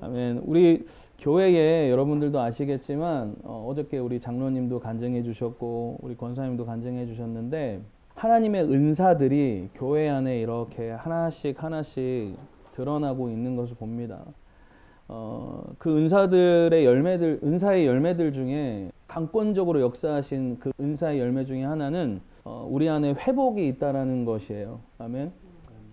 아멘. 우리 교회에 여러분들도 아시겠지만 어저께 우리 장로님도 간증해 주셨고 우리 권사님도 간증해 주셨는데 하나님의 은사들이 교회 안에 이렇게 하나씩 하나씩 드러나고 있는 것을 봅니다. 그 은사들의 열매들, 은사의 열매들 중에 강권적으로 역사하신 그 은사의 열매 중에 하나는 우리 안에 회복이 있다라는 것이에요. 아멘.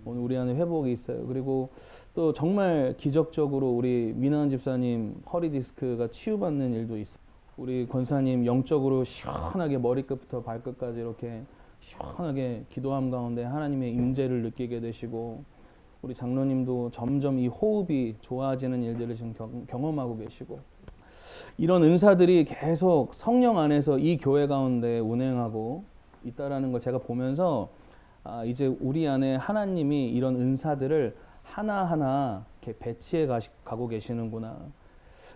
오늘 우리 안에 회복이 있어요. 그리고 또 정말 기적적으로 우리 민환 집사님 허리 디스크가 치유받는 일도 있어요. 우리 권사님 영적으로 시원하게 머리끝부터 발끝까지 이렇게 시원하게 기도함 가운데 하나님의 임재를 느끼게 되시고 우리 장로님도 점점 이 호흡이 좋아지는 일들을 지금 경험하고 계시고 이런 은사들이 계속 성령 안에서 이 교회 가운데 운행하고 있다라는 걸 제가 보면서 이제 우리 안에 하나님이 이런 은사들을 하나하나 이렇게 배치해 가고 계시는구나.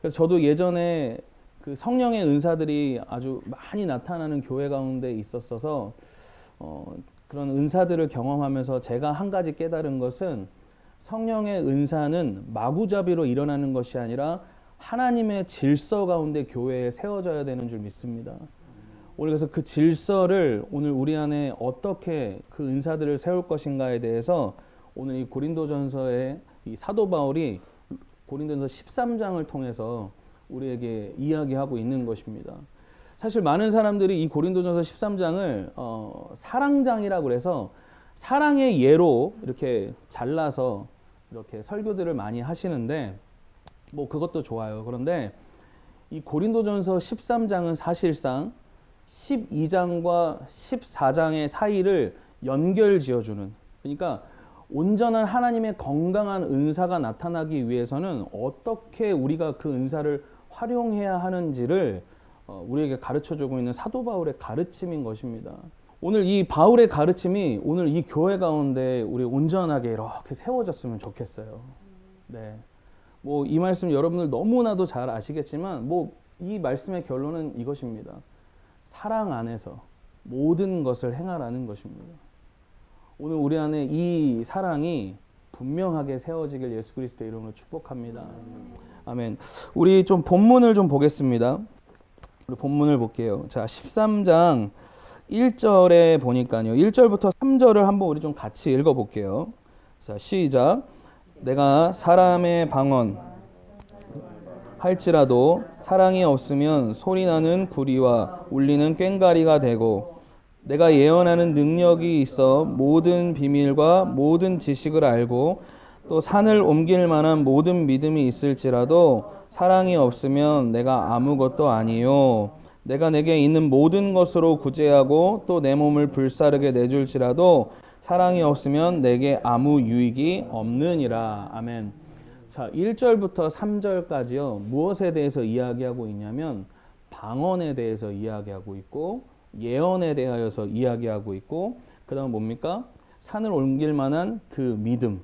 그래서 저도 예전에 그 성령의 은사들이 아주 많이 나타나는 교회 가운데 있었어서 그런 은사들을 경험하면서 제가 한 가지 깨달은 것은 성령의 은사는 마구잡이로 일어나는 것이 아니라 하나님의 질서 가운데 교회에 세워져야 되는 줄 믿습니다. 오늘 그래서 그 질서를 오늘 우리 안에 어떻게 그 은사들을 세울 것인가에 대해서 오늘 이 고린도전서의 이 사도 바울이 고린도전서 13장을 통해서 우리에게 이야기하고 있는 것입니다. 사실 많은 사람들이 이 고린도전서 13장을 사랑장이라고 해서 사랑의 예로 이렇게 잘라서 이렇게 설교들을 많이 하시는데 뭐 그것도 좋아요. 그런데 이 고린도전서 13장은 사실상 12장과 14장의 사이를 연결 지어주는, 그러니까 온전한 하나님의 건강한 은사가 나타나기 위해서는 어떻게 우리가 그 은사를 활용해야 하는지를 우리에게 가르쳐주고 있는 사도 바울의 가르침인 것입니다. 오늘 이 바울의 가르침이 오늘 이 교회 가운데 우리 온전하게 이렇게 세워졌으면 좋겠어요. 네. 뭐 이 말씀 여러분들 너무나도 잘 아시겠지만 뭐 이 말씀의 결론은 이것입니다. 사랑 안에서 모든 것을 행하라는 것입니다. 오늘 우리 안에 이 사랑이 분명하게 세워지길 예수 그리스도의 이름으로 축복합니다. 아멘. 우리 좀 본문을 좀 보겠습니다. 우리 본문을 볼게요. 자, 13장 1절에 보니까요. 1절부터 3절을 한번 우리 좀 같이 읽어볼게요. 자, 시작. 내가 사람의 방언 할지라도 사랑이 없으면 소리나는 구리와 울리는 꽹과리가 되고 내가 예언하는 능력이 있어 모든 비밀과 모든 지식을 알고 또 산을 옮길 만한 모든 믿음이 있을지라도 사랑이 없으면 내가 아무것도 아니요. 내가 내게 있는 모든 것으로 구제하고 또 내 몸을 불사르게 내줄지라도 사랑이 없으면 내게 아무 유익이 없느니라. 아멘. 자, 1절부터 3절까지요. 무엇에 대해서 이야기하고 있냐면 방언에 대해서 이야기하고 있고 예언에 대하여서 이야기하고 있고 그 다음 뭡니까? 산을 옮길 만한 그 믿음,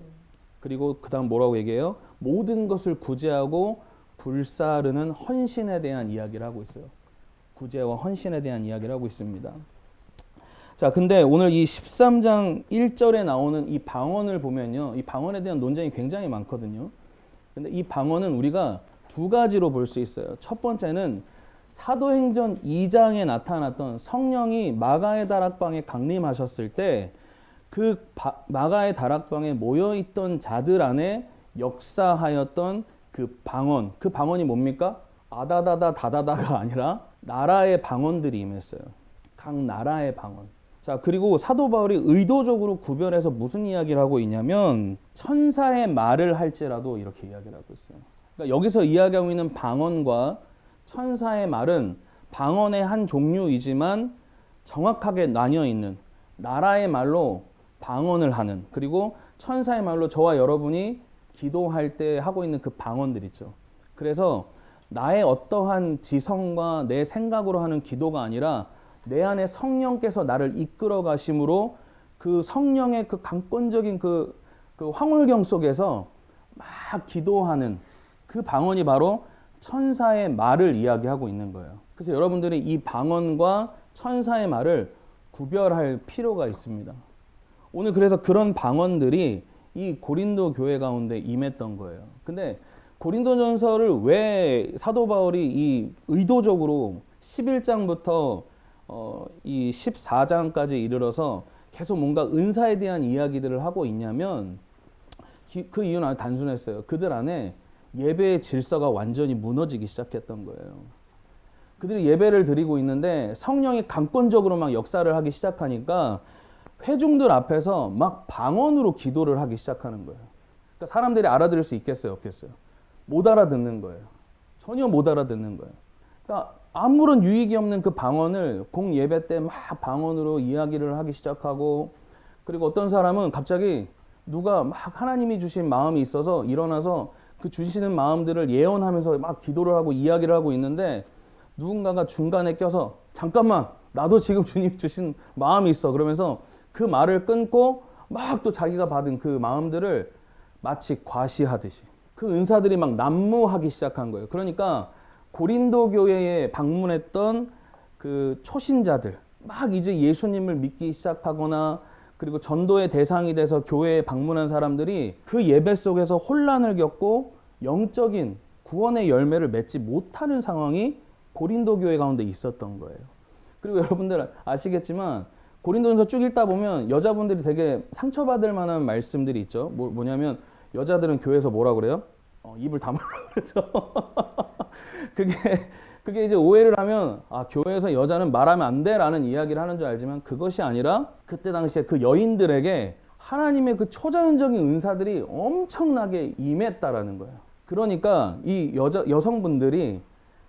그리고 그 다음 뭐라고 얘기해요? 모든 것을 구제하고 불사르는 헌신에 대한 이야기를 하고 있어요. 구제와 헌신에 대한 이야기를 하고 있습니다. 자, 근데 오늘 이 13장 1절에 나오는 이 방언을 보면요. 이 방언에 대한 논쟁이 굉장히 많거든요. 근데 이 방언은 우리가 두 가지로 볼 수 있어요. 첫 번째는 사도행전 2장에 나타났던 성령이 마가의 다락방에 강림하셨을 때 그 마가의 다락방에 모여있던 자들 안에 역사하였던 그 방언, 그 방언이 뭡니까? 아다다다 다다다가 아니라 나라의 방언들이 임했어요. 각 나라의 방언. 자, 그리고 사도 바울이 의도적으로 구별해서 무슨 이야기를 하고 있냐면 천사의 말을 할지라도 이렇게 이야기를 하고 있어요. 그러니까 여기서 이야기하고 있는 방언과 천사의 말은 방언의 한 종류이지만 정확하게 나뉘어 있는 나라의 말로 방언을 하는, 그리고 천사의 말로 저와 여러분이 기도할 때 하고 있는 그 방언들 있죠. 그래서 나의 어떠한 지성과 내 생각으로 하는 기도가 아니라 내 안에 성령께서 나를 이끌어 가심으로 그 성령의 그 강권적인 그 황홀경 속에서 막 기도하는 그 방언이 바로 천사의 말을 이야기하고 있는 거예요. 그래서 여러분들이 이 방언과 천사의 말을 구별할 필요가 있습니다. 오늘 그래서 그런 방언들이 이 고린도 교회 가운데 임했던 거예요. 근데 고린도전서를 왜 사도 바울이 이 의도적으로 11장부터 이 14장까지 이르러서 계속 뭔가 은사에 대한 이야기들을 하고 있냐면 그 이유는 아주 단순했어요. 그들 안에 예배의 질서가 완전히 무너지기 시작했던 거예요. 그들이 예배를 드리고 있는데 성령이 강권적으로 막 역사를 하기 시작하니까 회중들 앞에서 막 방언으로 기도를 하기 시작하는 거예요. 그러니까 사람들이 알아들을 수 있겠어요, 없겠어요? 못 알아듣는 거예요. 전혀 못 알아듣는 거예요. 그러니까 아무런 유익이 없는 그 방언을 공 예배 때 막 방언으로 이야기를 하기 시작하고, 그리고 어떤 사람은 갑자기 누가 막 하나님이 주신 마음이 있어서 일어나서 그 주시는 마음들을 예언하면서 막 기도를 하고 이야기를 하고 있는데, 누군가가 중간에 껴서 잠깐만, 나도 지금 주님 주신 마음이 있어 그러면서 그 말을 끊고 막 또 자기가 받은 그 마음들을 마치 과시하듯이 그 은사들이 막 난무하기 시작한 거예요. 그러니까 고린도 교회에 방문했던 그 초신자들, 막 이제 예수님을 믿기 시작하거나 그리고 전도의 대상이 돼서 교회에 방문한 사람들이 그 예배 속에서 혼란을 겪고 영적인 구원의 열매를 맺지 못하는 상황이 고린도 교회 가운데 있었던 거예요. 그리고 여러분들 아시겠지만 고린도전서 쭉 읽다 보면 여자분들이 되게 상처받을 만한 말씀들이 있죠. 뭐냐면 여자들은 교회에서 뭐라 그래요? 입을 다물라 그러죠. 그게 이제 오해를 하면 교회에서 여자는 말하면 안 돼라는 이야기를 하는 줄 알지만 그것이 아니라 그때 당시에 그 여인들에게 하나님의 그 초자연적인 은사들이 엄청나게 임했다라는 거예요. 그러니까 이 여성분들이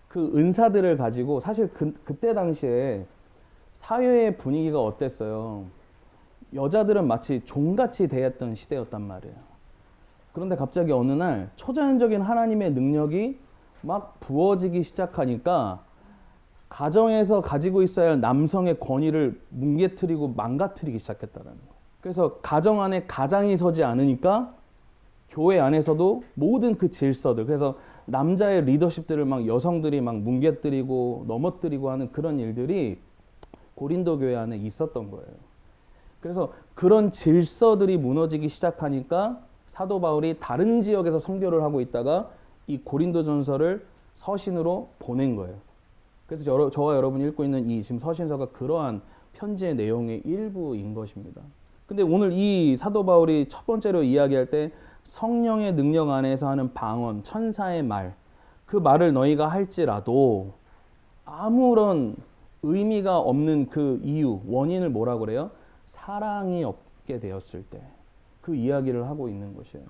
그 은사들을 가지고 사실 그때 당시에 사회의 분위기가 어땠어요? 여자들은 마치 종같이 대했던 시대였단 말이에요. 그런데 갑자기 어느 날 초자연적인 하나님의 능력이 막 부어지기 시작하니까 가정에서 가지고 있어야 할 남성의 권위를 뭉개뜨리고 망가뜨리기 시작했다는 거예요. 그래서 가정 안에 가장이 서지 않으니까 교회 안에서도 모든 그 질서들, 그래서 남자의 리더십들을 막 여성들이 막 뭉개뜨리고 넘어뜨리고 하는 그런 일들이 고린도 교회 안에 있었던 거예요. 그래서 그런 질서들이 무너지기 시작하니까 사도 바울이 다른 지역에서 선교를 하고 있다가 이 고린도전서를 서신으로 보낸 거예요. 그래서 저와 여러분이 읽고 있는 이 지금 서신서가 그러한 편지의 내용의 일부인 것입니다. 근데 오늘 이 사도 바울이 첫 번째로 이야기할 때 성령의 능력 안에서 하는 방언, 천사의 말, 그 말을 너희가 할지라도 아무런 의미가 없는 그 이유, 원인을 뭐라 그래요? 사랑이 없게 되었을 때 그 이야기를 하고 있는 것이에요.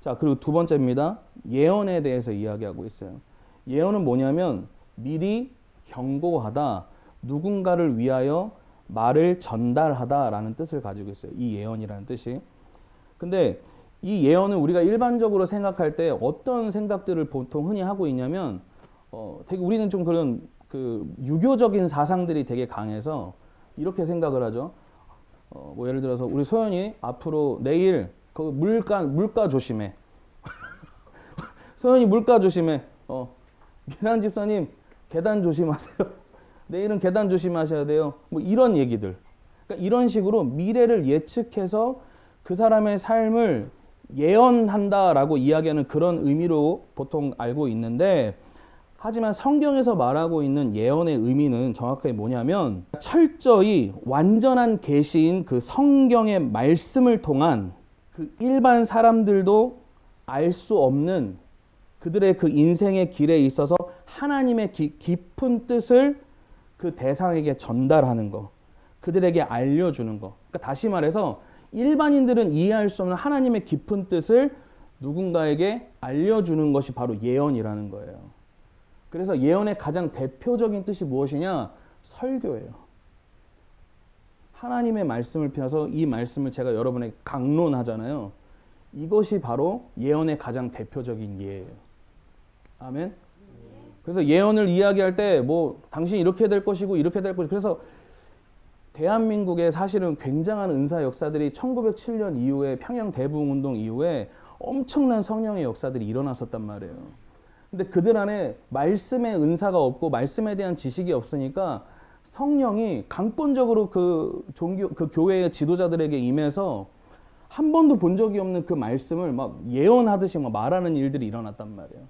자, 그리고 두 번째입니다. 예언에 대해서 이야기하고 있어요. 예언은 뭐냐면 미리 경고하다, 누군가를 위하여 말을 전달하다라는 뜻을 가지고 있어요. 이 예언이라는 뜻이. 근데 이 예언은 우리가 일반적으로 생각할 때 어떤 생각들을 보통 흔히 하고 있냐면 되게 우리는 좀 그런 그 유교적인 사상들이 되게 강해서 이렇게 생각을 하죠. 뭐 예를 들어서 우리 소연이 앞으로 내일 그 물가 조심해. 소연이 물가 조심해. 미란 집사님 계단 조심하세요. 내일은 계단 조심하셔야 돼요. 뭐 이런 얘기들. 그러니까 이런 식으로 미래를 예측해서 그 사람의 삶을 예언한다라고 이야기하는 그런 의미로 보통 알고 있는데, 하지만 성경에서 말하고 있는 예언의 의미는 정확하게 뭐냐면 철저히 완전한 계시인 그 성경의 말씀을 통한 그 일반 사람들도 알 수 없는 그들의 그 인생의 길에 있어서 하나님의 깊은 뜻을 그 대상에게 전달하는 거, 그들에게 알려주는 거. 그러니까 다시 말해서 일반인들은 이해할 수 없는 하나님의 깊은 뜻을 누군가에게 알려주는 것이 바로 예언이라는 거예요. 그래서 예언의 가장 대표적인 뜻이 무엇이냐? 설교예요. 하나님의 말씀을 펴서 이 말씀을 제가 여러분에게 강론하잖아요. 이것이 바로 예언의 가장 대표적인 예예요. 아멘? 그래서 예언을 이야기할 때 뭐 당신이 이렇게 될 것이고 이렇게 될 것이고, 그래서 대한민국에 사실은 굉장한 은사 역사들이 1907년 이후에 평양 대부흥운동 이후에 엄청난 성령의 역사들이 일어났었단 말이에요. 근데 그들 안에 말씀의 은사가 없고 말씀에 대한 지식이 없으니까 성령이 강권적으로 그 교회의 지도자들에게 임해서 한 번도 본 적이 없는 그 말씀을 막 예언하듯이 막 말하는 일들이 일어났단 말이에요.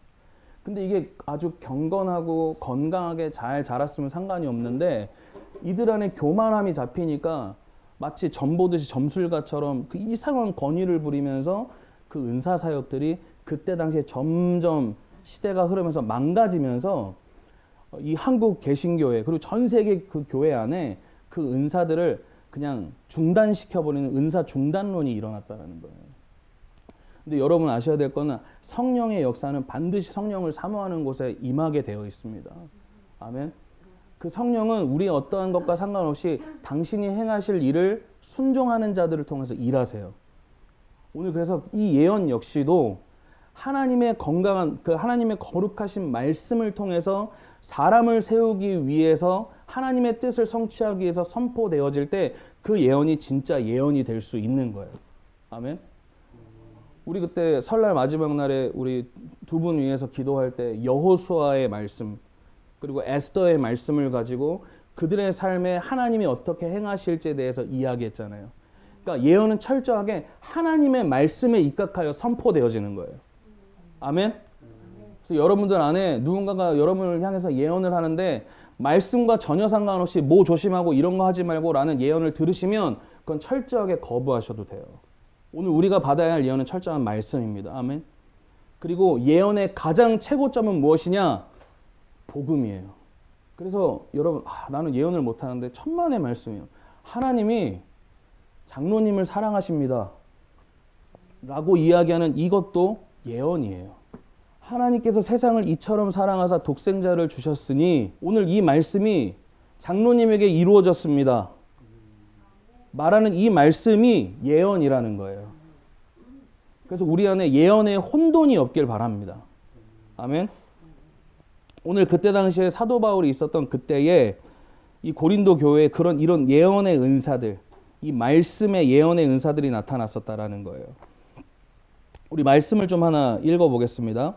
근데 이게 아주 경건하고 건강하게 잘 자랐으면 상관이 없는데 이들 안에 교만함이 잡히니까 마치 점보듯이 점술가처럼 그 이상한 권위를 부리면서 그 은사 사역들이 그때 당시에 점점 시대가 흐르면서 망가지면서 이 한국 개신교회 그리고 전 세계 그 교회 안에 그 은사들을 그냥 중단시켜버리는 은사 중단론이 일어났다는 거예요. 근데 여러분 아셔야 될 거는 성령의 역사는 반드시 성령을 사모하는 곳에 임하게 되어 있습니다. 아멘. 그 성령은 우리의 어떠한 것과 상관없이 당신이 행하실 일을 순종하는 자들을 통해서 일하세요. 오늘 그래서 이 예언 역시도 하나님의 건강한 그 하나님의 거룩하신 말씀을 통해서 사람을 세우기 위해서 하나님의 뜻을 성취하기 위해서 선포되어질 때 그 예언이 진짜 예언이 될 수 있는 거예요. 아멘. 우리 그때 설날 마지막 날에 우리 두 분 위해서 기도할 때 여호수아의 말씀 그리고 에스더의 말씀을 가지고 그들의 삶에 하나님이 어떻게 행하실지에 대해서 이야기했잖아요. 그러니까 예언은 철저하게 하나님의 말씀에 입각하여 선포되어지는 거예요. 아멘. 그래서 여러분들 안에 누군가가 여러분을 향해서 예언을 하는데 말씀과 전혀 상관없이 뭐 조심하고 이런 거 하지 말고 라는 예언을 들으시면 그건 철저하게 거부하셔도 돼요. 오늘 우리가 받아야 할 예언은 철저한 말씀입니다. 아멘. 그리고 예언의 가장 최고점은 무엇이냐? 복음이에요. 그래서 여러분 나는 예언을 못하는데 천만의 말씀이에요. 하나님이 장로님을 사랑하십니다 라고 이야기하는 이것도 예언이에요. 하나님께서 세상을 이처럼 사랑하사 독생자를 주셨으니 오늘 이 말씀이 장로님에게 이루어졌습니다 말하는 이 말씀이 예언이라는 거예요. 그래서 우리 안에 예언의 혼돈이 없길 바랍니다. 아멘. 오늘 그때 당시에 사도 바울이 있었던 그때에 이 고린도 교회에 그런 이런 예언의 은사들, 이 말씀의 예언의 은사들이 나타났었다라는 거예요. 우리 말씀을 좀 하나 읽어보겠습니다.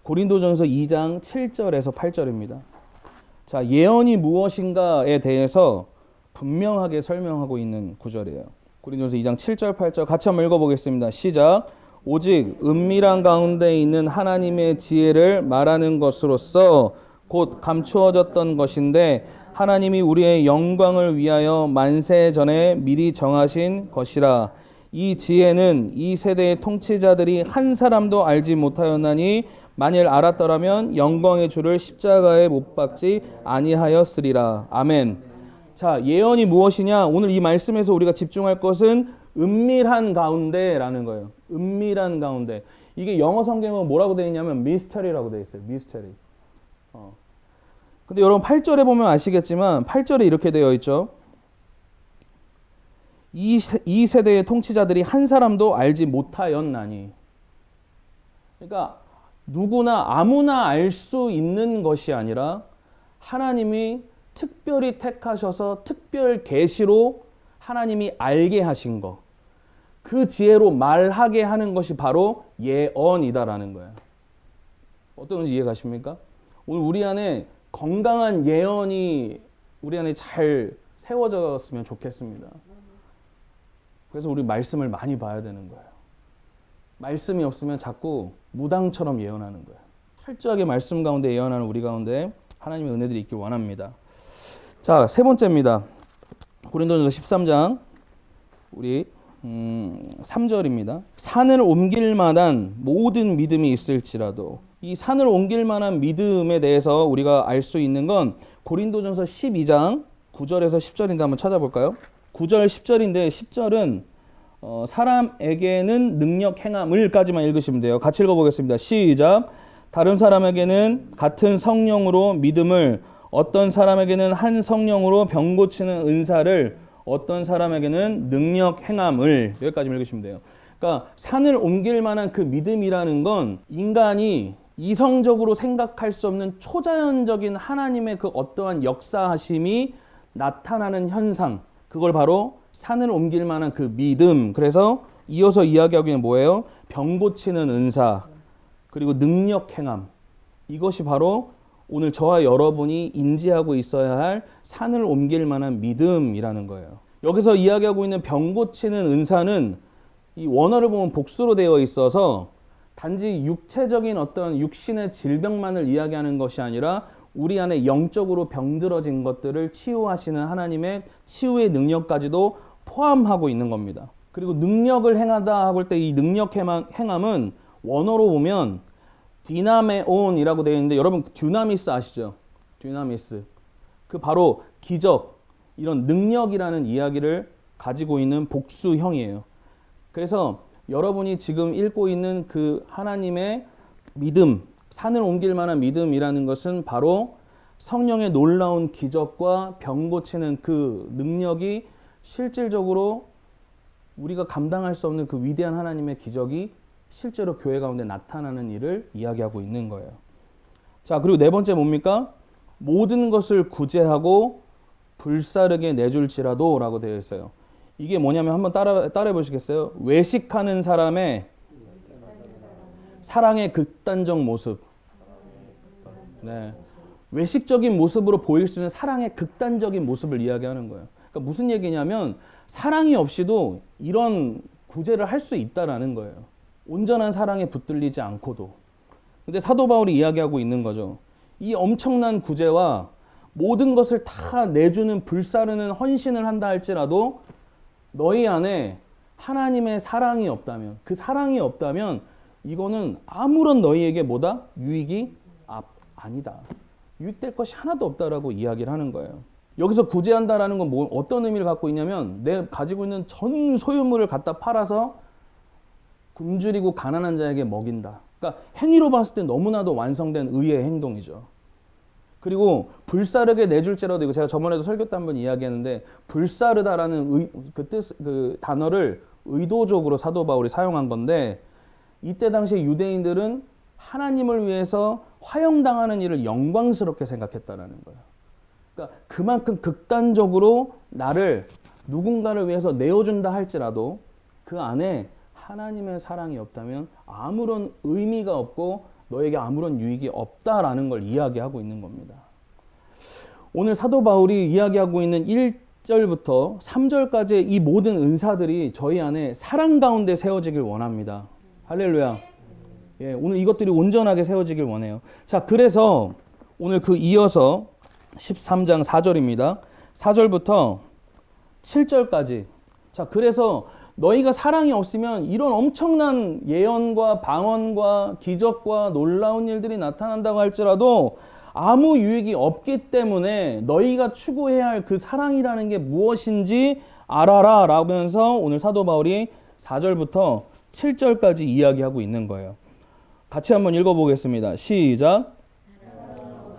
고린도전서 2장 7절에서 8절입니다. 자, 예언이 무엇인가에 대해서 분명하게 설명하고 있는 구절이에요. 고린도전서 2장 7절 8절 같이 한번 읽어보겠습니다. 시작. 오직 은밀한 가운데 있는 하나님의 지혜를 말하는 것으로서 곧 감추어졌던 것인데 하나님이 우리의 영광을 위하여 만세 전에 미리 정하신 것이라. 이 지혜는 이 세대의 통치자들이 한 사람도 알지 못하였나니 만일 알았더라면 영광의 주를 십자가에 못 박지 아니하였으리라. 아멘. 자, 예언이 무엇이냐? 오늘 이 말씀에서 우리가 집중할 것은 은밀한 가운데라는 거예요. 은밀한 가운데. 이게 영어 성경은 뭐라고 되어 있냐면 미스터리라고 되어 있어요. 미스터리. 근데 여러분 8절에 보면 아시겠지만 8절에 이렇게 되어 있죠. 이 세대의 통치자들이 한 사람도 알지 못하였나니. 그러니까 누구나 아무나 알 수 있는 것이 아니라 하나님이 특별히 택하셔서 특별 계시로 하나님이 알게 하신 것. 그 지혜로 말하게 하는 것이 바로 예언이다라는 거예요. 어떤지 이해가십니까? 오늘 우리 안에 건강한 예언이 우리 안에 잘 세워졌으면 좋겠습니다. 그래서 우리 말씀을 많이 봐야 되는 거예요. 말씀이 없으면 자꾸 무당처럼 예언하는 거예요. 철저하게 말씀 가운데 예언하는 우리 가운데 하나님의 은혜들이 있길 원합니다. 자, 세 번째입니다. 고린도전서 13장 우리 3절입니다. 산을 옮길 만한 모든 믿음이 있을지라도. 이 산을 옮길 만한 믿음에 대해서 우리가 알 수 있는 건 고린도전서 12장 9절에서 10절인데 한번 찾아볼까요? 9절 10절인데 10절은 사람에게는 능력 행함을까지만 읽으시면 돼요. 같이 읽어보겠습니다. 시작. 다른 사람에게는 같은 성령으로 믿음을, 어떤 사람에게는 한 성령으로 병 고치는 은사를, 어떤 사람에게는 능력 행함을. 여기까지 읽으시면 돼요. 그러니까 산을 옮길 만한 그 믿음이라는 건 인간이 이성적으로 생각할 수 없는 초자연적인 하나님의 그 어떠한 역사하심이 나타나는 현상, 그걸 바로 산을 옮길 만한 그 믿음. 그래서 이어서 이야기하기는 뭐예요? 병 고치는 은사, 그리고 능력 행함. 이것이 바로 오늘 저와 여러분이 인지하고 있어야 할 산을 옮길 만한 믿음이라는 거예요. 여기서 이야기하고 있는 병 고치는 은사는 이 원어를 보면 복수로 되어 있어서 단지 육체적인 어떤 육신의 질병만을 이야기하는 것이 아니라 우리 안에 영적으로 병들어진 것들을 치유하시는 하나님의 치유의 능력까지도 포함하고 있는 겁니다. 그리고 능력을 행하다 할 때 이 능력 행함은 원어로 보면 디나메온이라고 되어 있는데, 여러분 듀나미스 아시죠? 듀나미스. 그 바로 기적, 이런 능력이라는 이야기를 가지고 있는 복수형이에요. 그래서 여러분이 지금 읽고 있는 그 하나님의 믿음, 산을 옮길 만한 믿음이라는 것은 바로 성령의 놀라운 기적과 병 고치는 그 능력이 실질적으로 우리가 감당할 수 없는 그 위대한 하나님의 기적이 실제로 교회 가운데 나타나는 일을 이야기하고 있는 거예요. 자, 그리고 네 번째 뭡니까? 모든 것을 구제하고 불사르게 내줄지라도 라고 되어 있어요. 이게 뭐냐면 한번 따라해 보시겠어요? 외식하는 사람의 사랑의 극단적 모습. 네. 외식적인 모습으로 보일 수 있는 사랑의 극단적인 모습을 이야기하는 거예요. 그러니까 무슨 얘기냐면 사랑이 없이도 이런 구제를 할 수 있다라는 거예요. 온전한 사랑에 붙들리지 않고도. 근데 사도 바울이 이야기하고 있는 거죠. 이 엄청난 구제와 모든 것을 다 내주는 불사르는 헌신을 한다 할지라도 너희 안에 하나님의 사랑이 없다면, 그 사랑이 없다면 이거는 아무런 너희에게 뭐다? 유익이 아니다. 유익될 것이 하나도 없다라고 이야기를 하는 거예요. 여기서 구제한다라는 건 어떤 의미를 갖고 있냐면 내 가지고 있는 전 소유물을 갖다 팔아서 굶주리고 가난한 자에게 먹인다. 그러니까 행위로 봤을 때 너무나도 완성된 의의 행동이죠. 그리고 불사르게 내줄지라도, 이거 제가 저번에도 설교 때 한번 이야기했는데, 불사르다라는 그 단어를 의도적으로 사도 바울이 사용한 건데, 이때 당시에 유대인들은 하나님을 위해서 화형당하는 일을 영광스럽게 생각했다라는 거예요. 그러니까 그만큼 극단적으로 나를 누군가를 위해서 내어준다 할지라도 그 안에 하나님의 사랑이 없다면 아무런 의미가 없고 너에게 아무런 유익이 없다라는 걸 이야기하고 있는 겁니다. 오늘 사도 바울이 이야기하고 있는 1절부터 3절까지의 이 모든 은사들이 저희 안에 사랑 가운데 세워지길 원합니다. 할렐루야. 예, 오늘 이것들이 온전하게 세워지길 원해요. 자, 그래서 오늘 그 이어서 13장 4절입니다. 4절부터 7절까지. 자, 그래서 너희가 사랑이 없으면 이런 엄청난 예언과 방언과 기적과 놀라운 일들이 나타난다고 할지라도 아무 유익이 없기 때문에 너희가 추구해야 할 그 사랑이라는 게 무엇인지 알아라 라면서 오늘 사도 바울이 4절부터 7절까지 이야기하고 있는 거예요. 같이 한번 읽어보겠습니다. 시작.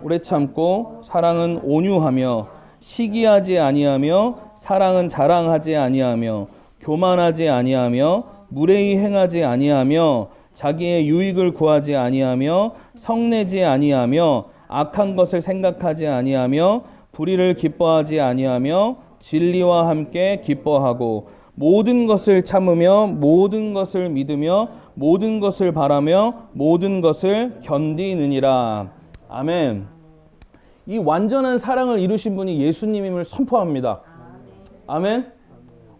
오래 참고 사랑은 온유하며 시기하지 아니하며 사랑은 자랑하지 아니하며 교만하지 아니하며 무례히 행하지 아니하며 자기의 유익을 구하지 아니하며 성내지 아니하며 악한 것을 생각하지 아니하며 불의를 기뻐하지 아니하며 진리와 함께 기뻐하고 모든 것을 참으며 모든 것을 믿으며 모든 것을 바라며 모든 것을 견디느니라. 아멘. 이 완전한 사랑을 이루신 분이 예수님임을 선포합니다. 아멘.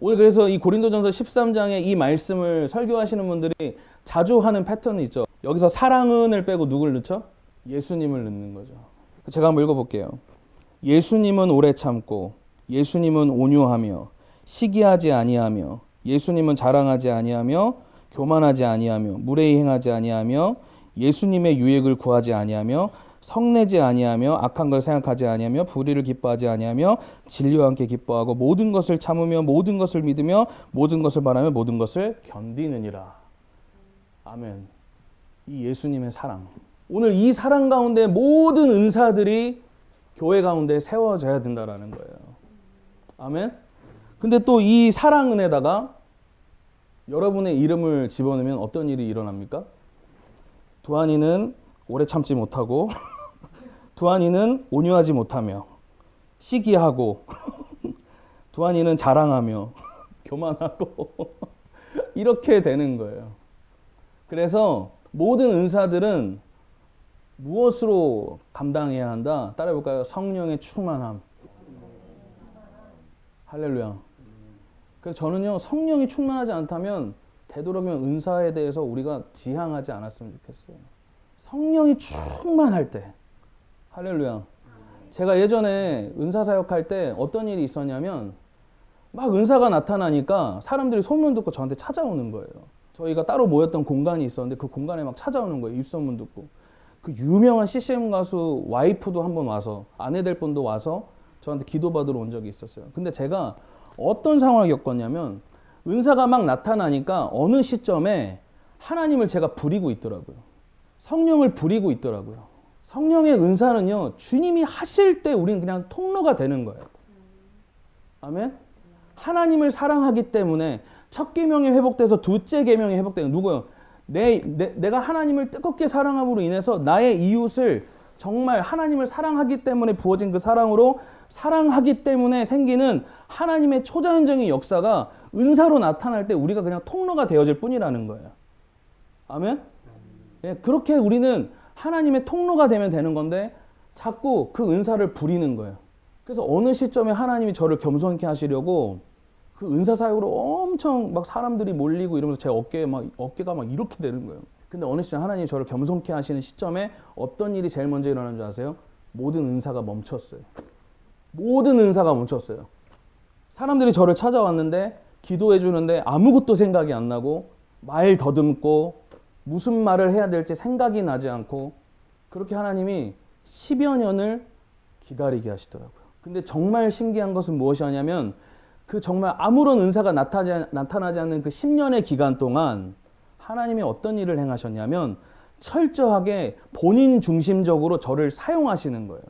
오늘 그래서 이 고린도전서 13장에 이 말씀을 설교하시는 분들이 자주 하는 패턴이 있죠. 여기서 사랑은을 빼고 누굴 넣죠? 예수님을 넣는 거죠. 제가 한번 읽어볼게요. 예수님은 오래 참고 예수님은 온유하며 시기하지 아니하며 예수님은 자랑하지 아니하며 교만하지 아니하며 무례히 행하지 아니하며 예수님의 유익을 구하지 아니하며 성내지 아니하며 악한 걸 생각하지 아니하며 불의를 기뻐하지 아니하며 진리와 함께 기뻐하고 모든 것을 참으며 모든 것을 믿으며 모든 것을 바라며 모든 것을 견디느니라. 아멘. 이 예수님의 사랑. 오늘 이 사랑 가운데 모든 은사들이 교회 가운데 세워져야 된다라는 거예요. 아멘. 근데 또 이 사랑 은혜다가 여러분의 이름을 집어넣으면 어떤 일이 일어납니까? 두한이는 오래 참지 못하고 두한이는 온유하지 못하며 시기하고 두한이는 자랑하며 교만하고 이렇게 되는 거예요. 그래서 모든 은사들은 무엇으로 감당해야 한다? 따라해볼까요? 성령의 충만함. 할렐루야. 그래서 저는요, 성령이 충만하지 않다면 되도록이면 은사에 대해서 우리가 지향하지 않았으면 좋겠어요. 성령이 충만할 때, 할렐루야. 제가 예전에 은사 사역할 때 어떤 일이 있었냐면 막 은사가 나타나니까 사람들이 소문 듣고 저한테 찾아오는 거예요. 저희가 따로 모였던 공간이 있었는데 그 공간에 막 찾아오는 거예요. 입소문 듣고. 그 유명한 CCM 가수 와이프도 한번 와서, 아내 될 분도 와서 저한테 기도받으러 온 적이 있었어요. 근데 제가 어떤 상황을 겪었냐면 은사가 막 나타나니까 어느 시점에 하나님을 제가 부리고 있더라고요. 성령을 부리고 있더라고요. 성령의 은사는요, 주님이 하실 때 우리는 그냥 통로가 되는 거예요. 아멘? 하나님을 사랑하기 때문에 첫 계명이 회복돼서 둘째 계명이 회복되는 누구요? 내가 하나님을 뜨겁게 사랑함으로 인해서 나의 이웃을 정말 하나님을 사랑하기 때문에 부어진 그 사랑으로 사랑하기 때문에 생기는 하나님의 초자연적인 역사가 은사로 나타날 때 우리가 그냥 통로가 되어질 뿐이라는 거예요. 아멘? 예, 그렇게 우리는 하나님의 통로가 되면 되는 건데 자꾸 그 은사를 부리는 거예요. 그래서 어느 시점에 하나님이 저를 겸손케 하시려고 그 은사 사역으로 엄청 막 사람들이 몰리고 이러면서 제 어깨가 막 이렇게 되는 거예요. 근데 어느 시점 하나님이 저를 겸손케 하시는 시점에 어떤 일이 제일 먼저 일어나는 줄 아세요? 모든 은사가 멈췄어요. 모든 은사가 멈췄어요. 사람들이 저를 찾아왔는데 기도해 주는데 아무것도 생각이 안 나고 말 더듬고 무슨 말을 해야 될지 생각이 나지 않고 그렇게 하나님이 10여 년을 기다리게 하시더라고요. 근데 정말 신기한 것은 무엇이냐면 그 정말 아무런 은사가 나타나지 않는 그 10년의 기간 동안 하나님이 어떤 일을 행하셨냐면 철저하게 본인 중심적으로 저를 사용하시는 거예요.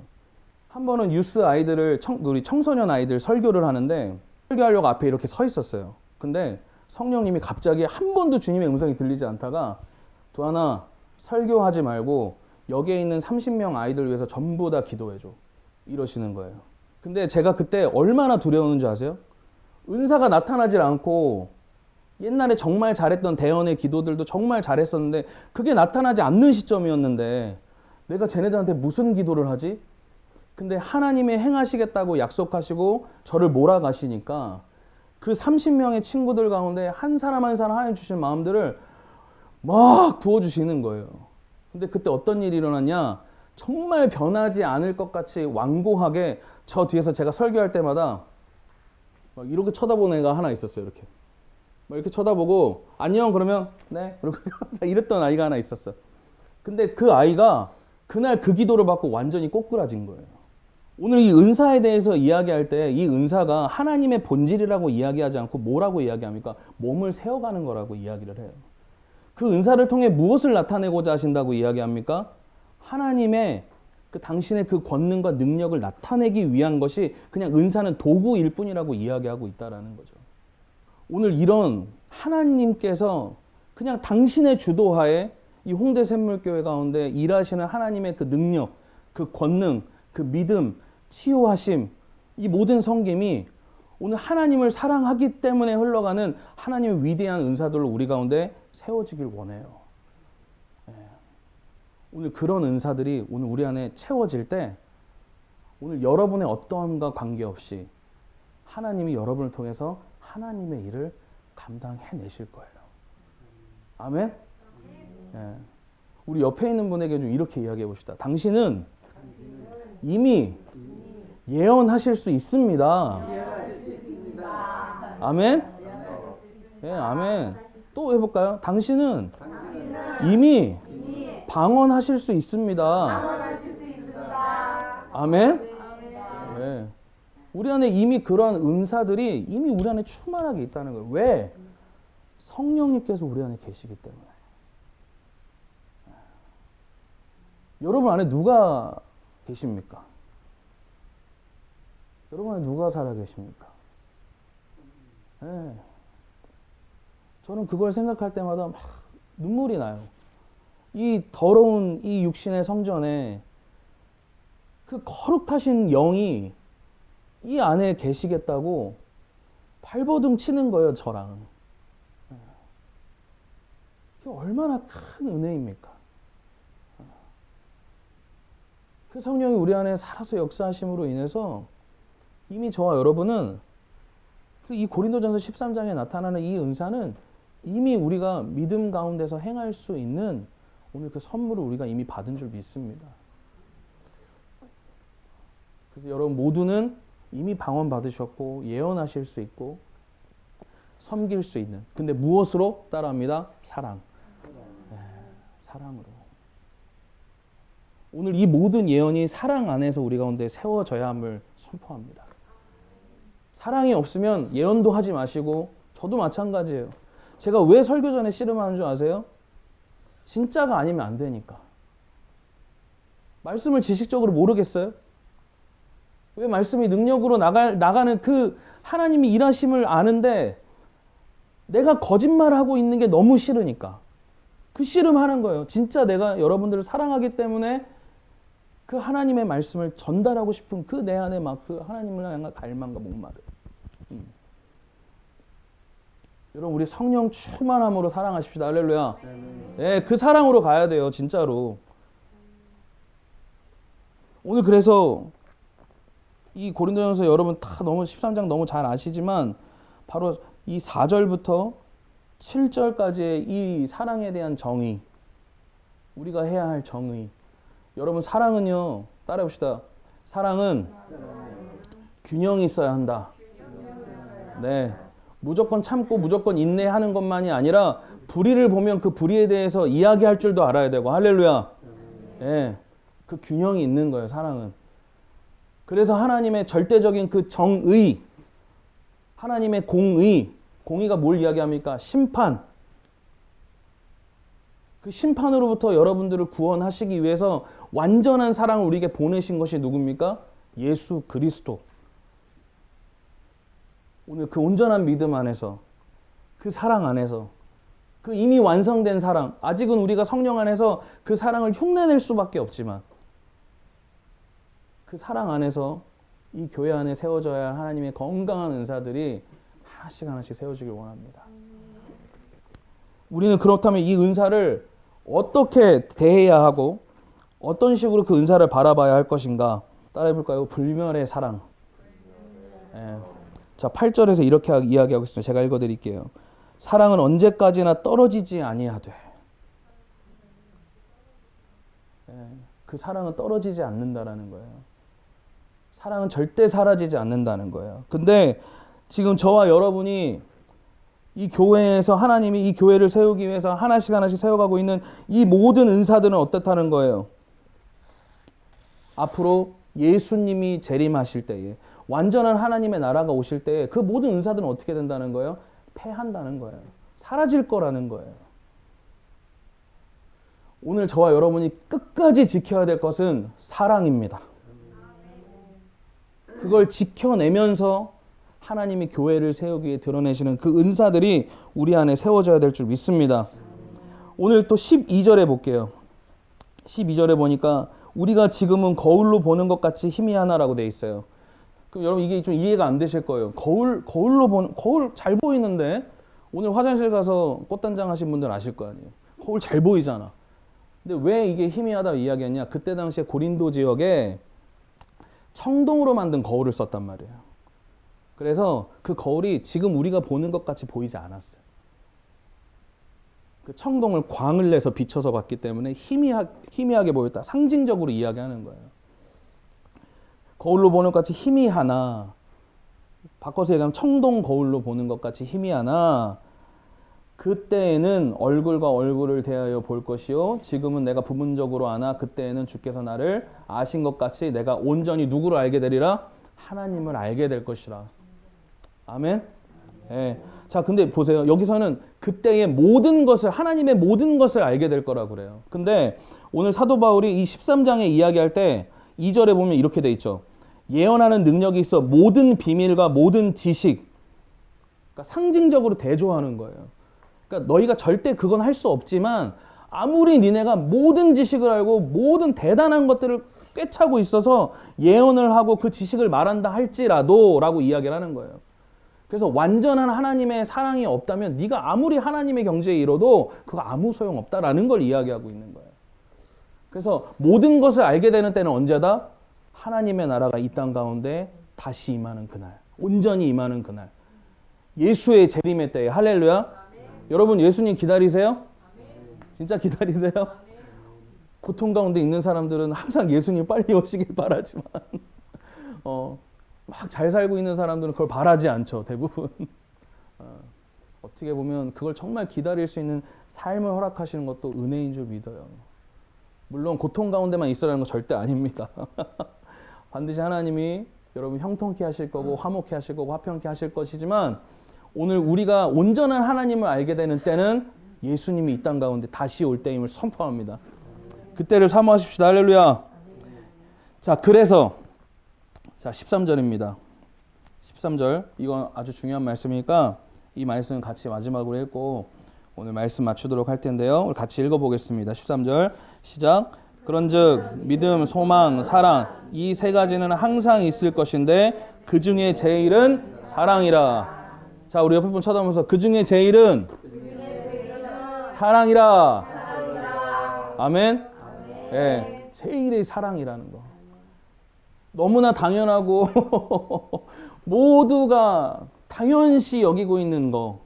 한 번은 유스 아이들을 우리 청소년 아이들 설교를 하는데 설교하려고 앞에 이렇게 서 있었어요. 근데 성령님이 갑자기 한 번도 주님의 음성이 들리지 않다가 두하나 설교하지 말고 여기에 있는 30명 아이들 위해서 전부 다 기도해줘 이러시는 거예요. 근데 제가 그때 얼마나 두려웠는 줄 아세요? 은사가 나타나질 않고 옛날에 정말 잘했던 대언의 기도들도 정말 잘했었는데 그게 나타나지 않는 시점이었는데 내가 쟤네들한테 무슨 기도를 하지? 근데 하나님이 행하시겠다고 약속하시고 저를 몰아가시니까 그 30명의 친구들 가운데 한 사람 한 사람 하나님 주신 마음들을 막 부어주시는 거예요. 근데 그때 어떤 일이 일어났냐? 정말 변하지 않을 것 같이 완고하게 저 뒤에서 제가 설교할 때마다 막 이렇게 쳐다보는 애가 하나 있었어요. 이렇게 막 이렇게 쳐다보고 안녕 그러면 네 그러고 이랬던 아이가 하나 있었어. 근데 그 아이가 그날 그 기도를 받고 완전히 꼬꾸라진 거예요. 오늘 이 은사에 대해서 이야기할 때 이 은사가 하나님의 본질이라고 이야기하지 않고 뭐라고 이야기합니까? 몸을 세워가는 거라고 이야기를 해요. 그 은사를 통해 무엇을 나타내고자 하신다고 이야기합니까? 하나님의 그 당신의 그 권능과 능력을 나타내기 위한 것이 그냥 은사는 도구일 뿐이라고 이야기하고 있다라는 거죠. 오늘 이런 하나님께서 그냥 당신의 주도하에 이 홍대 샘물교회 가운데 일하시는 하나님의 그 능력, 그 권능, 그 믿음, 치유하심, 이 모든 섬김이 오늘 하나님을 사랑하기 때문에 흘러가는 하나님의 위대한 은사들로 우리 가운데 세워지길 원해요. 오늘 그런 은사들이 오늘 우리 안에 채워질 때 오늘 여러분의 어떠함과 관계없이 하나님이 여러분을 통해서 하나님의 일을 감당해내실 거예요. 아멘? 네. 우리 옆에 있는 분에게 좀 이렇게 이야기해 봅시다. 당신은 이미 예언하실 수 있습니다. 아멘? 네, 아멘. 또 해볼까요? 당신은 이미 방언하실 수 있습니다. 아멘? 네. 우리 안에 이미 그러한 은사들이 이미 우리 안에 충만하게 있다는 거예요. 왜? 성령님께서 우리 안에 계시기 때문에. 여러분 안에 누가 계십니까? 여러분 안에 누가 살아 계십니까? 네. 저는 그걸 생각할 때마다 막 눈물이 나요. 이 더러운 이 육신의 성전에 그 거룩하신 영이 이 안에 계시겠다고 발버둥 치는 거예요, 저랑. 이게 얼마나 큰 은혜입니까? 그 성령이 우리 안에 살아서 역사하심으로 인해서 이미 저와 여러분은 그 이 고린도전서 13장에 나타나는 이 은사는 이미 우리가 믿음 가운데서 행할 수 있는 오늘 그 선물을 우리가 이미 받은 줄 믿습니다. 그래서 여러분 모두는 이미 방언 받으셨고 예언하실 수 있고 섬길 수 있는, 근데 무엇으로 따라합니다? 사랑. 네, 사랑으로. 오늘 이 모든 예언이 사랑 안에서 우리 가운데 세워져야 함을 선포합니다. 사랑이 없으면 예언도 하지 마시고, 저도 마찬가지예요. 제가 왜 설교 전에 씨름하는 줄 아세요? 진짜가 아니면 안 되니까. 말씀을 지식적으로 모르겠어요? 왜 말씀이 능력으로 나가는 그 하나님이 일하심을 아는데 내가 거짓말하고 있는 게 너무 싫으니까 그 씨름하는 거예요. 진짜 내가 여러분들을 사랑하기 때문에 그 하나님의 말씀을 전달하고 싶은 그 내 안에 막 그 하나님을 향한 갈망과 목마름. 여러분 우리 성령 충만함으로 사랑하십시다. 할렐루야. 네, 그 사랑으로 가야 돼요. 진짜로. 오늘 그래서 이 고린도전서 여러분 다 너무 13장 너무 잘 아시지만 바로 이 4절부터 7절까지의 이 사랑에 대한 정의, 우리가 해야 할 정의. 여러분 사랑은요, 따라해봅시다. 사랑은 균형이 있어야 한다. 네, 무조건 참고 무조건 인내하는 것만이 아니라 불의를 보면 그 불의에 대해서 이야기할 줄도 알아야 되고. 할렐루야. 네, 그 균형이 있는 거예요, 사랑은. 그래서 하나님의 절대적인 그 정의, 하나님의 공의, 공의가 뭘 이야기합니까? 심판. 그 심판으로부터 여러분들을 구원하시기 위해서 완전한 사랑을 우리에게 보내신 것이 누굽니까? 예수 그리스도. 오늘 그 온전한 믿음 안에서, 그 사랑 안에서, 그 이미 완성된 사랑, 아직은 우리가 성령 안에서 그 사랑을 흉내낼 수밖에 없지만 그 사랑 안에서 이 교회 안에 세워져야 할 하나님의 건강한 은사들이 하나씩 하나씩 세워지길 원합니다. 우리는 그렇다면 이 은사를 어떻게 대해야 하고 어떤 식으로 그 은사를 바라봐야 할 것인가? 따라해볼까요? 불멸의 사랑. 예. 자, 8절에서 이렇게 이야기하고 있습니다. 제가 읽어드릴게요. 사랑은 언제까지나 떨어지지 아니하되. 예. 그 사랑은 떨어지지 않는다라는 거예요. 사랑은 절대 사라지지 않는다는 거예요. 근데 지금 저와 여러분이 이 교회에서 하나님이 이 교회를 세우기 위해서 하나씩 하나씩 세워가고 있는 이 모든 은사들은 어떻다는 거예요? 앞으로 예수님이 재림하실 때에, 완전한 하나님의 나라가 오실 때에 그 모든 은사들은 어떻게 된다는 거예요? 패한다는 거예요. 사라질 거라는 거예요. 오늘 저와 여러분이 끝까지 지켜야 될 것은 사랑입니다. 그걸 지켜내면서 하나님이 교회를 세우기 위해 드러내시는 그 은사들이 우리 안에 세워져야 될 줄 믿습니다. 오늘 또 12절에 볼게요. 12절에 보니까 우리가 지금은 거울로 보는 것 같이 희미하나라고 돼 있어요. 그럼 여러분 이게 좀 이해가 안 되실 거예요. 거울 잘 보이는데, 오늘 화장실 가서 꽃단장 하신 분들 아실 거 아니에요. 거울 잘 보이잖아. 근데 왜 이게 희미하다 이야기했냐? 그때 당시에 고린도 지역에 청동으로 만든 거울을 썼단 말이에요. 그래서 그 거울이 지금 우리가 보는 것 같이 보이지 않았어요. 그 청동을 광을 내서 비춰서 봤기 때문에 희미하게 보였다. 상징적으로 이야기하는 거예요. 거울로 보는 것 같이 희미하나, 바꿔서 얘기하면 청동 거울로 보는 것 같이 희미하나, 그때에는 얼굴과 얼굴을 대하여 볼 것이요, 지금은 내가 부분적으로 아나 그때에는 주께서 나를 아신 것 같이 내가 온전히 누구를 알게 되리라? 하나님을 알게 될 것이라. 아멘. 예. 자, 근데 보세요. 여기서는 그때의 모든 것을, 하나님의 모든 것을 알게 될 거라 그래요. 근데 오늘 사도 바울이 이 13장에 이야기할 때 2절에 보면 이렇게 돼 있죠. 예언하는 능력이 있어 모든 비밀과 모든 지식, 그러니까 상징적으로 대조하는 거예요. 그러니까 너희가 절대 그건 할 수 없지만 아무리 니네가 모든 지식을 알고 모든 대단한 것들을 꿰차고 있어서 예언을 하고 그 지식을 말한다 할지라도 라고 이야기를 하는 거예요. 그래서 완전한 하나님의 사랑이 없다면 네가 아무리 하나님의 경지에 이뤄도 그거 아무 소용없다라는 걸 이야기하고 있는 거예요. 그래서 모든 것을 알게 되는 때는 언제다? 하나님의 나라가 이 땅 가운데 다시 임하는 그날, 온전히 임하는 그날, 예수의 재림의 때에. 할렐루야. 여러분 예수님 기다리세요? 진짜 기다리세요? 고통 가운데 있는 사람들은 항상 예수님 빨리 오시길 바라지만 막 잘 살고 있는 사람들은 그걸 바라지 않죠. 대부분. 어떻게 보면 그걸 정말 기다릴 수 있는 삶을 허락하시는 것도 은혜인 줄 믿어요. 물론 고통 가운데만 있으라는 건 절대 아닙니다. 반드시 하나님이 여러분 형통케 하실 거고 화목케 하실 거고 화평케 하실 것이지만 오늘 우리가 온전한 하나님을 알게 되는 때는 예수님이 이 땅 가운데 다시 올 때임을 선포합니다. 그때를 사모하십시다. 할렐루야. 자, 그래서 13절입니다. 13절 이건 아주 중요한 말씀이니까 이 말씀은 같이 마지막으로 읽고 오늘 말씀 맞추도록 할 텐데요. 우리 같이 읽어보겠습니다. 13절 시작. 그런즉 믿음, 소망, 사랑 이 세 가지는 항상 있을 것인데 그 중에 제일은 사랑이라. 자, 우리 옆에 분 쳐다보면서 그 중에 제일은 사랑이라. 아멘. 네, 제일의 사랑이라는 거. 너무나 당연하고 모두가 당연시 여기고 있는 거.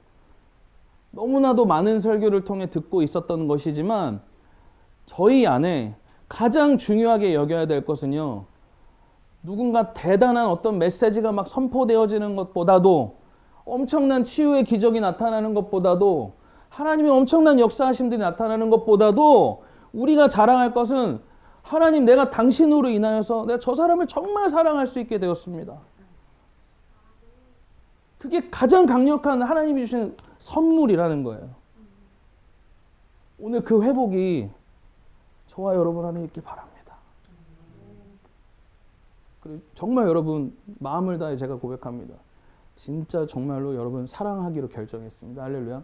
너무나도 많은 설교를 통해 듣고 있었던 것이지만 저희 안에 가장 중요하게 여겨야 될 것은요. 누군가 대단한 어떤 메시지가 막 선포되어지는 것보다도 엄청난 치유의 기적이 나타나는 것보다도 하나님의 엄청난 역사하심들이 나타나는 것보다도 우리가 자랑할 것은 하나님 내가 당신으로 인하여서 내가 저 사람을 정말 사랑할 수 있게 되었습니다. 그게 가장 강력한 하나님이 주신 선물이라는 거예요. 오늘 그 회복이 저와 여러분 안에 있길 바랍니다. 그리고 정말 여러분 마음을 다해 제가 고백합니다. 진짜 정말로 여러분 사랑하기로 결정했습니다. 할렐루야.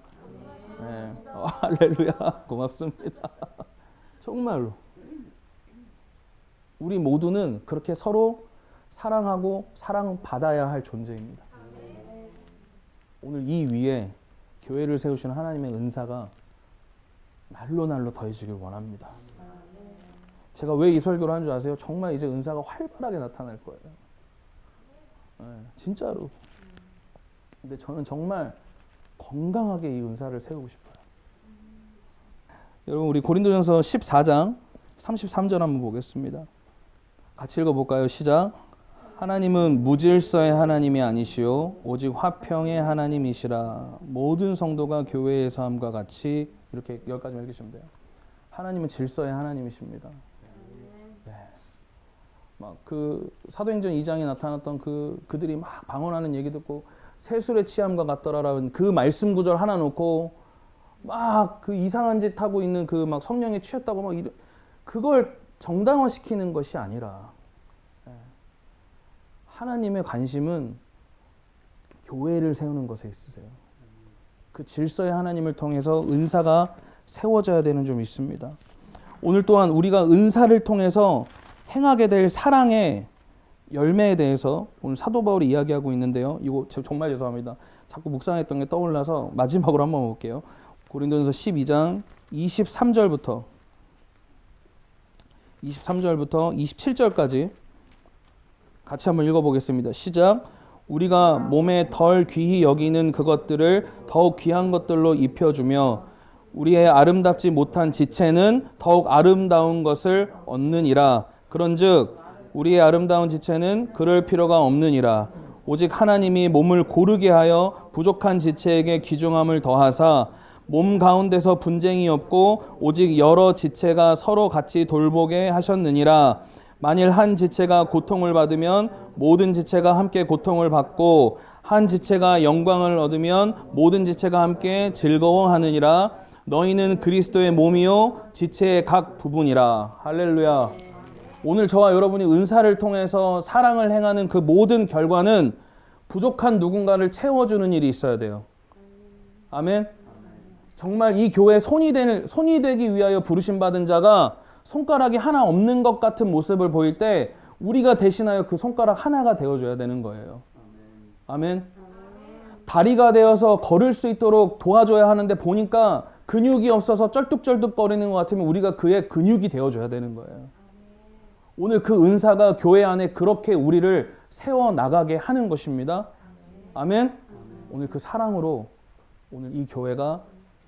네. 할렐루야. 고맙습니다. 정말로 우리 모두는 그렇게 서로 사랑하고 사랑받아야 할 존재입니다. 오늘 이 위에 교회를 세우시는 하나님의 은사가 날로 더해지길 원합니다. 제가 왜 이 설교를 한 줄 아세요? 정말 이제 은사가 활발하게 나타날 거예요. 네, 진짜로. 근데 저는 정말 건강하게 이 은사를 세우고 싶어요. 여러분 우리 고린도전서 14장 33절 한번 보겠습니다. 같이 읽어볼까요? 시작. 하나님은 무질서의 하나님이 아니시오 오직 화평의 하나님이시라. 모든 성도가 교회에서 함과 같이 이렇게 여기까지 읽으시면 돼요. 하나님은 질서의 하나님이십니다. 네. 막 그 사도행전 2장에 나타났던 그들이 막 방언하는 얘기 듣고 세술의 취함과 같더라라는 그 말씀 구절 하나 놓고 막 그 이상한 짓 하고 있는 그 막 성령에 취했다고 막 그걸 정당화시키는 것이 아니라 하나님의 관심은 교회를 세우는 것에 있으세요. 그 질서의 하나님을 통해서 은사가 세워져야 되는 점이 있습니다. 오늘 또한 우리가 은사를 통해서 행하게 될 사랑의 열매에 대해서 오늘 사도 바울이 이야기하고 있는데요. 이거 정말 죄송합니다. 자꾸 묵상했던 게 떠올라서 마지막으로 한번 볼게요. 고린도전서 12장 23절부터 27절까지 같이 한번 읽어보겠습니다. 시작. 우리가 몸에 덜 귀히 여기는 그것들을 더욱 귀한 것들로 입혀주며 우리의 아름답지 못한 지체는 더욱 아름다운 것을 얻느니라. 그런즉 우리의 아름다운 지체는 그럴 필요가 없느니라. 오직 하나님이 몸을 고르게 하여 부족한 지체에게 귀중함을 더하사 몸 가운데서 분쟁이 없고 오직 여러 지체가 서로 같이 돌보게 하셨느니라. 만일 한 지체가 고통을 받으면 모든 지체가 함께 고통을 받고 한 지체가 영광을 얻으면 모든 지체가 함께 즐거워하느니라. 너희는 그리스도의 몸이요 지체의 각 부분이라. 할렐루야. 오늘 저와 여러분이 은사를 통해서 사랑을 행하는 그 모든 결과는 부족한 누군가를 채워주는 일이 있어야 돼요. 아멘. 정말 이 교회 손이 되기 위하여 부르심받은 자가 손가락이 하나 없는 것 같은 모습을 보일 때 우리가 대신하여 그 손가락 하나가 되어줘야 되는 거예요. 아멘. 다리가 되어서 걸을 수 있도록 도와줘야 하는데 보니까 근육이 없어서 쩔뚝쩔뚝거리는 것 같으면 우리가 그의 근육이 되어줘야 되는 거예요. 오늘 그 은사가 교회 안에 그렇게 우리를 세워나가게 하는 것입니다. 아멘. 오늘 그 사랑으로 오늘 이 교회가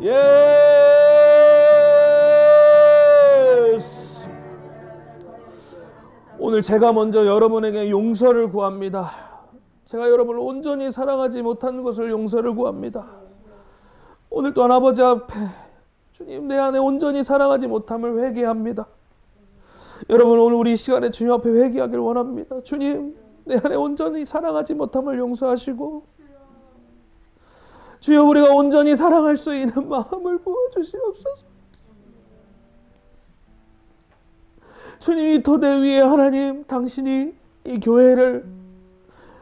예스. 오늘 제가 먼저 여러분에게 용서를 구합니다. 제가 여러분을 온전히 사랑하지 못한 것을 용서를 구합니다. 오늘 또한 아버지 앞에 주님, 내 안에 온전히 사랑하지 못함을 회개합니다. 여러분, 오늘 우리 이 시간에 주님 앞에 회개하길 원합니다. 주님, 내 안에 온전히 사랑하지 못함을 용서하시고 주여, 우리가 온전히 사랑할 수 있는 마음을 부어주시옵소서. 주님, 이 토대 위에 하나님, 당신이 이 교회를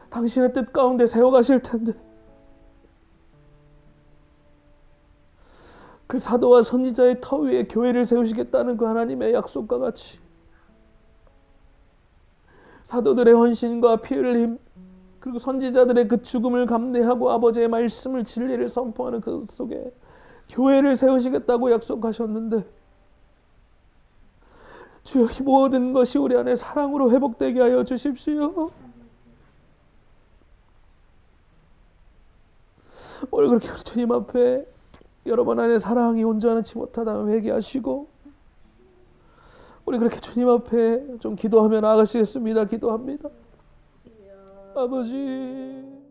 당신의 뜻 가운데 세워가실 텐데 그 사도와 선지자의 터 위에 교회를 세우시겠다는 그 하나님의 약속과 같이 사도들의 헌신과 피 흘림, 그리고 선지자들의 그 죽음을 감내하고 아버지의 말씀을, 진리를 선포하는 그 속에 교회를 세우시겠다고 약속하셨는데 주여, 이 모든 것이 우리 안에 사랑으로 회복되게 하여 주십시오. 오늘 그렇게 주님 앞에 여러분 안에 사랑이 온전하지 못하다면 회개하시고 우리 그렇게 주님 앞에 좀 기도하며 나아가시겠습니다. 기도합니다. 아버지,